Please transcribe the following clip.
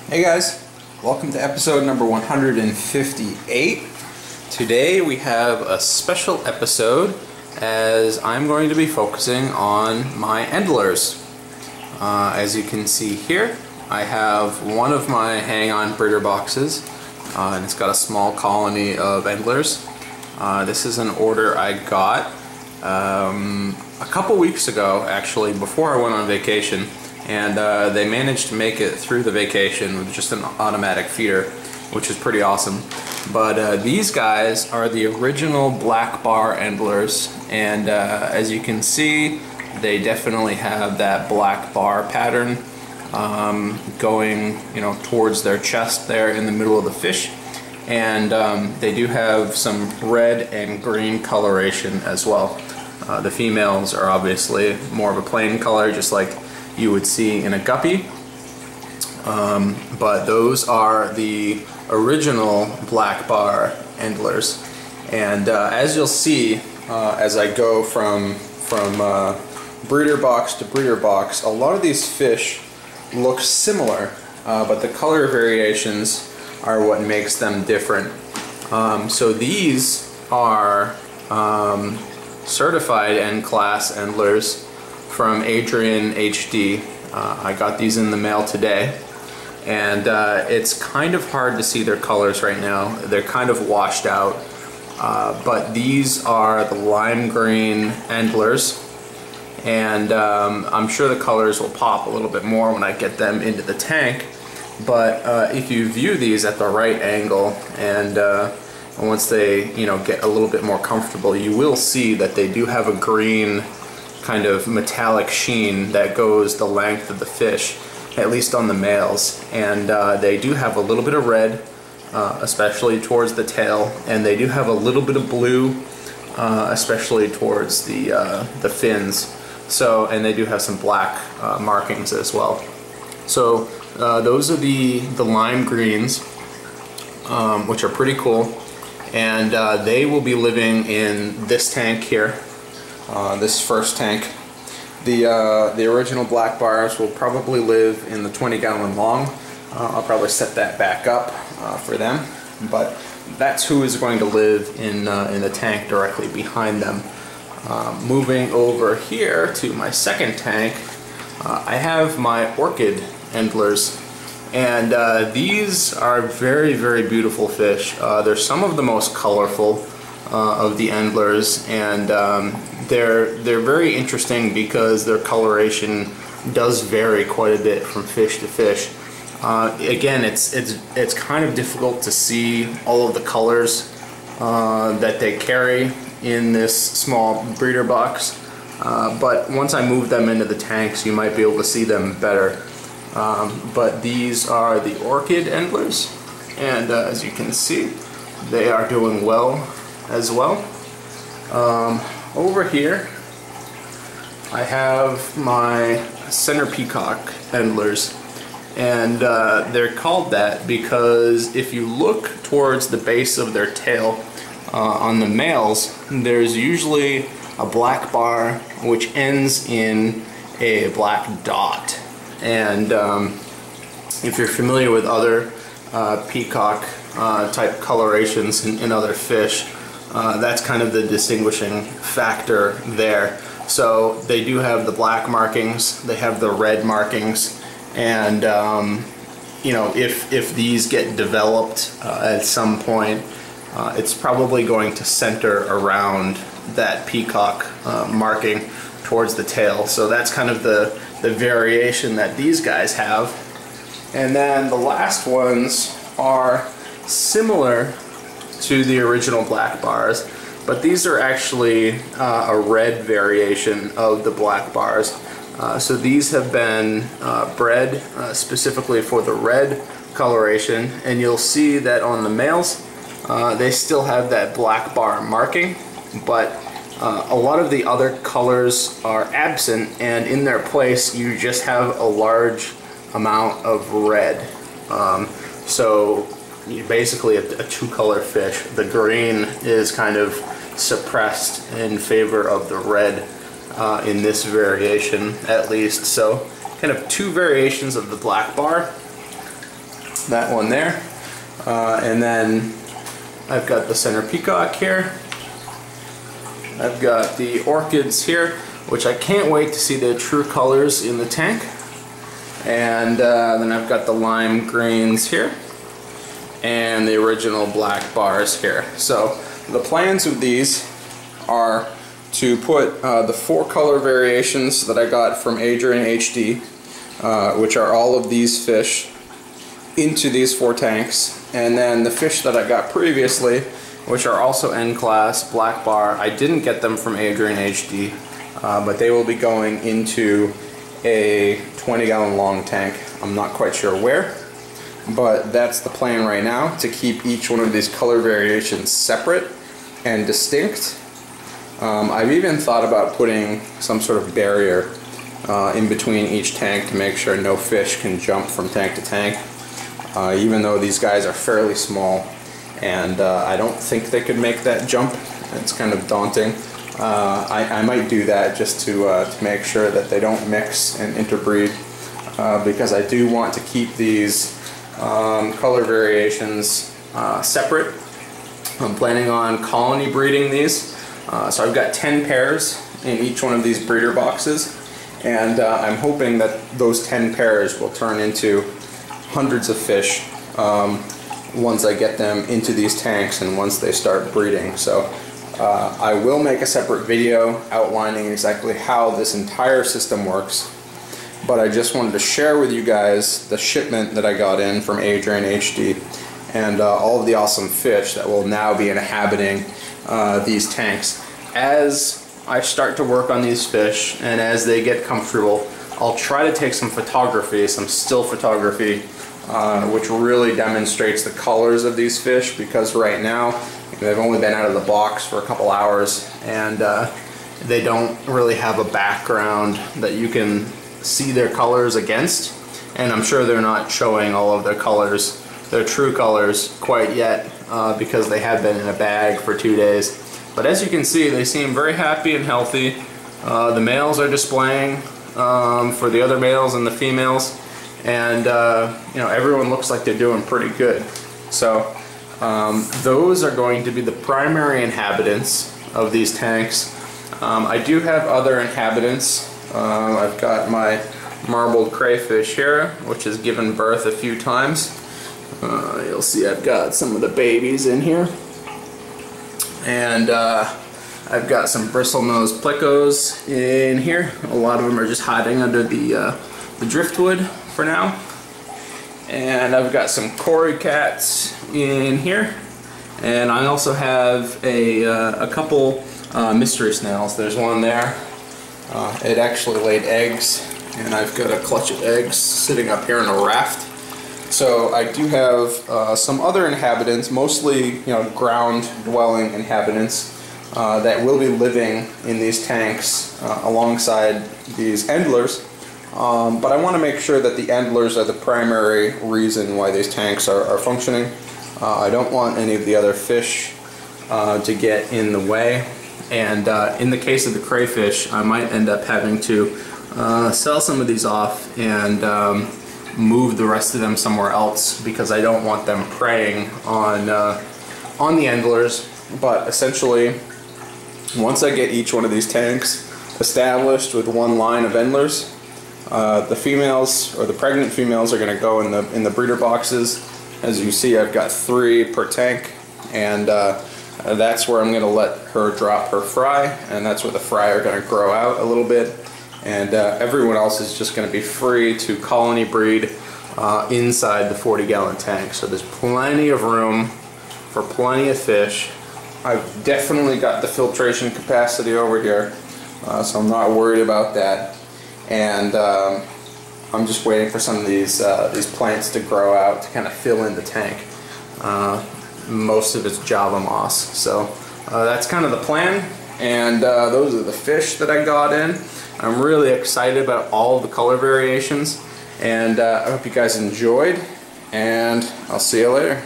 Hey guys, welcome to episode number 158. Today we have a special episode as I'm going to be focusing on my Endlers. As you can see here, I have one of my hang-on breeder boxes and it's got a small colony of Endlers. This is an order I got a couple weeks ago, actually, before I went on vacation. And they managed to make it through the vacation with just an automatic feeder, which is pretty awesome. But these guys are the original black bar Endlers, and as you can see, they definitely have that black bar pattern going, towards their chest there in the middle of the fish. And they do have some red and green coloration as well. The females are obviously more of a plain color, just like you would see in a guppy, but those are the original black bar Endlers. And as you'll see, as I go from breeder box to breeder box, a lot of these fish look similar, but the color variations are what makes them different. So these are certified N-class Endlers from AdrianHD. I got these in the mail today, and it's kind of hard to see their colors right now. They're kind of washed out, but these are the lime green Endlers, and I'm sure the colors will pop a little bit more when I get them into the tank. But if you view these at the right angle, and once they get a little bit more comfortable, you will see that they do have a green kind of metallic sheen that goes the length of the fish, at least on the males. And they do have a little bit of red, especially towards the tail, and they do have a little bit of blue, especially towards the fins. So, and they do have some black markings as well. So those are the lime greens, which are pretty cool, and they will be living in this tank here. This first tank. The original black bars will probably live in the 20-gallon long. I'll probably set that back up for them, but that's who is going to live in the tank directly behind them. Moving over here to my second tank, I have my orchid Endlers, and these are very, very beautiful fish. They're some of the most colorful of the Endlers, and they're very interesting because their coloration does vary quite a bit from fish to fish. Again, it's kind of difficult to see all of the colors that they carry in this small breeder box, but once I move them into the tanks, you might be able to see them better. But these are the orchid Endlers, and as you can see, they are doing well as well. Over here I have my center peacock Endlers, and they're called that because if you look towards the base of their tail on the males, there's usually a black bar which ends in a black dot. And if you're familiar with other peacock type colorations in other fish, that's kind of the distinguishing factor there. So they do have the black markings, they have the red markings, and if these get developed at some point, it's probably going to center around that peacock marking towards the tail. So that's kind of the variation that these guys have. And then the last ones are similar to the original black bars, but these are actually a red variation of the black bars. So these have been bred specifically for the red coloration, and you'll see that on the males they still have that black bar marking, but a lot of the other colors are absent, and in their place you just have a large amount of red. So basically a two-color fish. The green is kind of suppressed in favor of the red in this variation, at least. So kind of two variations of the black bar. that one there. And then I've got the center peacock here. I've got the orchids here, which I can't wait to see their true colors in the tank. And then I've got the lime greens here and the original black bars here. So the plans of these are to put the 4 color variations that I got from AdrianHD, which are all of these fish, into these 4 tanks, and then the fish that I got previously, which are also N-class black bar. I didn't get them from AdrianHD, but they will be going into a 20-gallon long tank. I'm not quite sure where, but that's the plan right now, to keep each one of these color variations separate and distinct. I've even thought about putting some sort of barrier in between each tank to make sure no fish can jump from tank to tank, even though these guys are fairly small, and I don't think they could make that jump. It's kind of daunting. I might do that just to make sure that they don't mix and interbreed, because I do want to keep these color variations separate. I'm planning on colony breeding these. So I've got 10 pairs in each one of these breeder boxes, and I'm hoping that those 10 pairs will turn into hundreds of fish once I get them into these tanks and once they start breeding. So I will make a separate video outlining exactly how this entire system works, but I just wanted to share with you guys the shipment that I got in from AdrianHD and all of the awesome fish that will now be inhabiting these tanks. As I start to work on these fish and as they get comfortable, I'll try to take some photography, some still photography, which really demonstrates the colors of these fish, because right now they've only been out of the box for a couple hours, and they don't really have a background that you can see their colors against, and I'm sure they're not showing all of their colors, their true colors, quite yet, because they have been in a bag for 2 days. But as you can see, they seem very happy and healthy. The males are displaying for the other males and the females, and you know, everyone looks like they're doing pretty good. So those are going to be the primary inhabitants of these tanks. I do have other inhabitants. I've got my marbled crayfish here, which has given birth a few times. You'll see I've got some of the babies in here, and I've got some bristlenose plecos in here. A lot of them are just hiding under the driftwood for now, and I've got some cory cats in here, and I also have a couple mystery snails. There's one there. It actually laid eggs, and I've got a clutch of eggs sitting up here in a raft. So I do have some other inhabitants, mostly ground-dwelling inhabitants that will be living in these tanks alongside these Endlers. But I want to make sure that the Endlers are the primary reason why these tanks are functioning. I don't want any of the other fish to get in the way. And in the case of the crayfish, I might end up having to sell some of these off and move the rest of them somewhere else, because I don't want them preying on the Endlers. But essentially, once I get each one of these tanks established with one line of Endlers, the females, or the pregnant females, are going to go in the breeder boxes. As you see, I've got 3 per tank, and that's where I'm going to let her drop her fry, and that's where the fry are going to grow out a little bit. And everyone else is just going to be free to colony breed inside the 40-gallon tank. So there's plenty of room for plenty of fish. I've definitely got the filtration capacity over here, so I'm not worried about that. And I'm just waiting for some of these plants to grow out to kind of fill in the tank. Most of it's Java moss. So that's kind of the plan, and those are the fish that I got in. I'm really excited about all of the color variations, and I hope you guys enjoyed, and I'll see you later.